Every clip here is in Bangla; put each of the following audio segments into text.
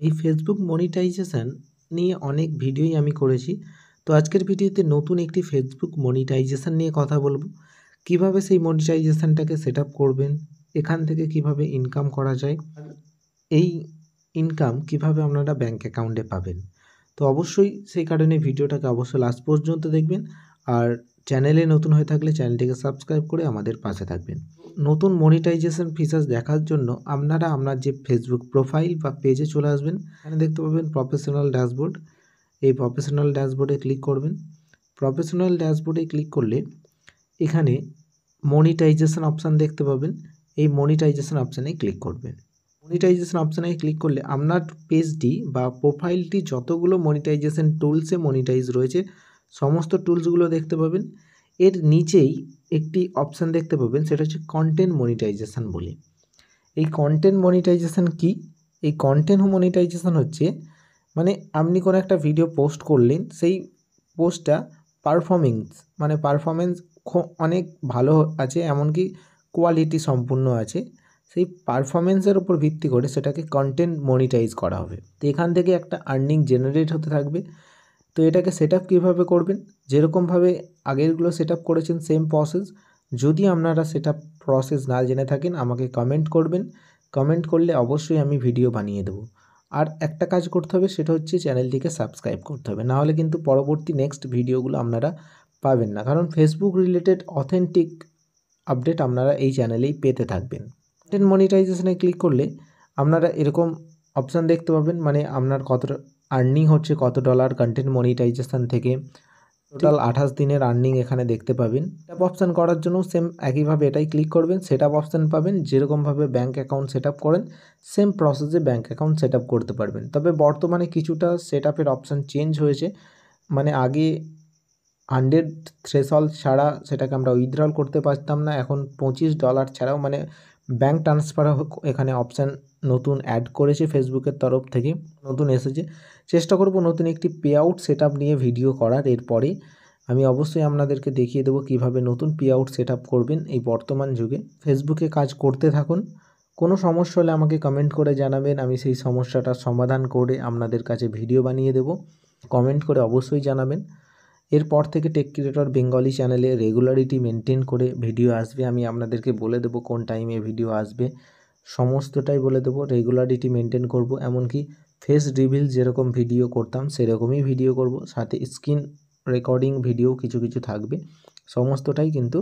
এই ফেসবুক মনিটাইজেশন নিয়ে অনেক ভিডিওই আমি করেছি। তো আজকের ভিডিওতে নতুন একটি ফেসবুক মনিটাইজেশন নিয়ে কথা বলবো। কিভাবে সেই মনিটাইজেশনটাকে সেট আপ করবেন, এখান থেকে কিভাবে ইনকাম করা যায়, আর এই ইনকাম কিভাবে আপনারা ব্যাঙ্ক অ্যাকাউন্টে পাবেন। তো অবশ্যই সেই কারণে ভিডিওটাকে অবশ্যই লাস্ট পর্যন্ত দেখবেন, আর চ্যানেলে নতুন হয়ে থাকলে চ্যানেলটিকে সাবস্ক্রাইব করে আমাদের পাশে থাকবেন। নতুন মনিটাইজেশন ফিচার্স দেখার জন্য আপনারা আপনার যে ফেসবুক প্রোফাইল বা পেজে চলে আসবেন। এখানে দেখতে পাবেন প্রফেশনাল ড্যাশবোর্ড। এই প্রফেশনাল ড্যাশবোর্ডে ক্লিক করবেন। প্রফেশনাল ড্যাশবোর্ডে ক্লিক করলে এখানে মনিটাইজেশন অপশান দেখতে পাবেন। এই মনিটাইজেশন অপশানে ক্লিক করবেন। মনিটাইজেশন অপশানে ক্লিক করলে আপনার পেজটি বা প্রোফাইলটি যতগুলো মনিটাইজেশন টুলসে মনিটাইজ রয়েছে সমস্ত টুলসগুলো দেখতে পাবেন। এর নিচেই একটি অপশান দেখতে পাবেন, সেটা হচ্ছে কন্টেন্ট মনিটাইজেশন বলে। এই কন্টেন্ট মনিটাইজেশন কি? এই কন্টেন্ট মনিটাইজেশন হচ্ছে মানে আপনি কোনো একটা ভিডিও পোস্ট করলেন, সেই পোস্টটা পারফরমেন্স অনেক ভালো আছে, এমনকি কোয়ালিটি সম্পূর্ণ আছে। সেই পারফরমেন্সের উপর ভিত্তি করে সেটাকে কন্টেন্ট মনিটাইজ করা হবে। তো এখান থেকে একটা আর্নিং জেনারেট হতে থাকবে। তো এটাকে সেট আপ কীভাবে করবেন, যেরকমভাবে আগেরগুলো সেট আপ করেছেন সেম প্রসেস। যদি আপনারা সেটা প্রসেস না জেনে থাকেন আমাকে কমেন্ট করবেন। কমেন্ট করলে অবশ্যই আমি ভিডিও বানিয়ে দেবো। আর একটা কাজ করতে হবে, সেটা হচ্ছে চ্যানেলটিকে সাবস্ক্রাইব করতে হবে, নাহলে কিন্তু পরবর্তী নেক্সট ভিডিওগুলো আপনারা পাবেন না। কারণ ফেসবুক রিলেটেড অথেন্টিক আপডেট আপনারা এই চ্যানেলেই পেতে থাকবেন। কন্টেন্ট মনিটাইজেশনে ক্লিক করলে আপনারা এরকম অপশান দেখতে পাবেন, মানে আপনার কত আর্নিং হচ্ছে, কত ডলার কন্টেন্ট মনিটাইজেশন থেকে। টোটাল 28 দিনের আর্নিং এখানে দেখতে পাবেন। সেট আপ অপশান করার জন্য সেম একইভাবে এটাই ক্লিক করবেন, সেট আপ অপশান পাবেন। যেরকমভাবে ব্যাঙ্ক অ্যাকাউন্ট সেট আপ করেন সেম প্রসেসে ব্যাঙ্ক অ্যাকাউন্ট সেট আপ করতে পারবেন। তবে বর্তমানে কিছুটা সেট আপের অপশান চেঞ্জ হয়েছে। মানে আগে 100 থ্রেশহোল্ড ছাড়া সেটাকে আমরা উইথড্রল করতে পারতাম না, এখন $25 ছাড়াও মানে ব্যাঙ্ক ট্রান্সফার এখানে অপশান নতুন অ্যাড করেছে ফেসবুকের তরফ থেকে, নতুন এসেছে। চেষ্টা করব নতুন একটি পে আউট সেট আপ নিয়ে ভিডিও করার। এরপরে আমি অবশ্যই আপনাদেরকে দেখিয়ে দেবো কীভাবে নতুন পে আউট সেট আপ করবেন এই বর্তমান যুগে। ফেসবুকে কাজ করতে থাকুন। কোনো সমস্যা হলে আমাকে কমেন্ট করে জানাবেন, আমি সেই সমস্যাটার সমাধান করে আপনাদের কাছে ভিডিও বানিয়ে দেব। কমেন্ট করে অবশ্যই জানাবেন। এরপর থেকে টেক ক্রিয়েটর বেঙ্গলি চ্যানেলে রেগুলারিটি মেনটেন করে ভিডিও আসবে। আমি আপনাদেরকে বলে দেবো কোন টাইমে ভিডিও আসবে, সমস্তটাই বলে দেবো। রেগুলারিটি মেনটেন করব, এমনকি ফেস রিভিল যেরকম ভিডিও করতাম সেরকমই ভিডিও করব, সাথে স্ক্রিন রেকর্ডিং ভিডিও কিছু কিছু থাকবে। সমস্তটাই কিন্তু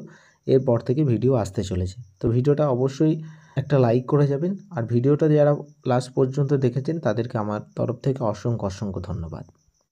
এরপর থেকে ভিডিও আসতে চলেছে। তো ভিডিওটা অবশ্যই একটা লাইক করে যাবেন, আর ভিডিওটা যারা লাস্ট পর্যন্ত দেখেছেন তাদেরকে আমার তরফ থেকে অসংখ্য ধন্যবাদ।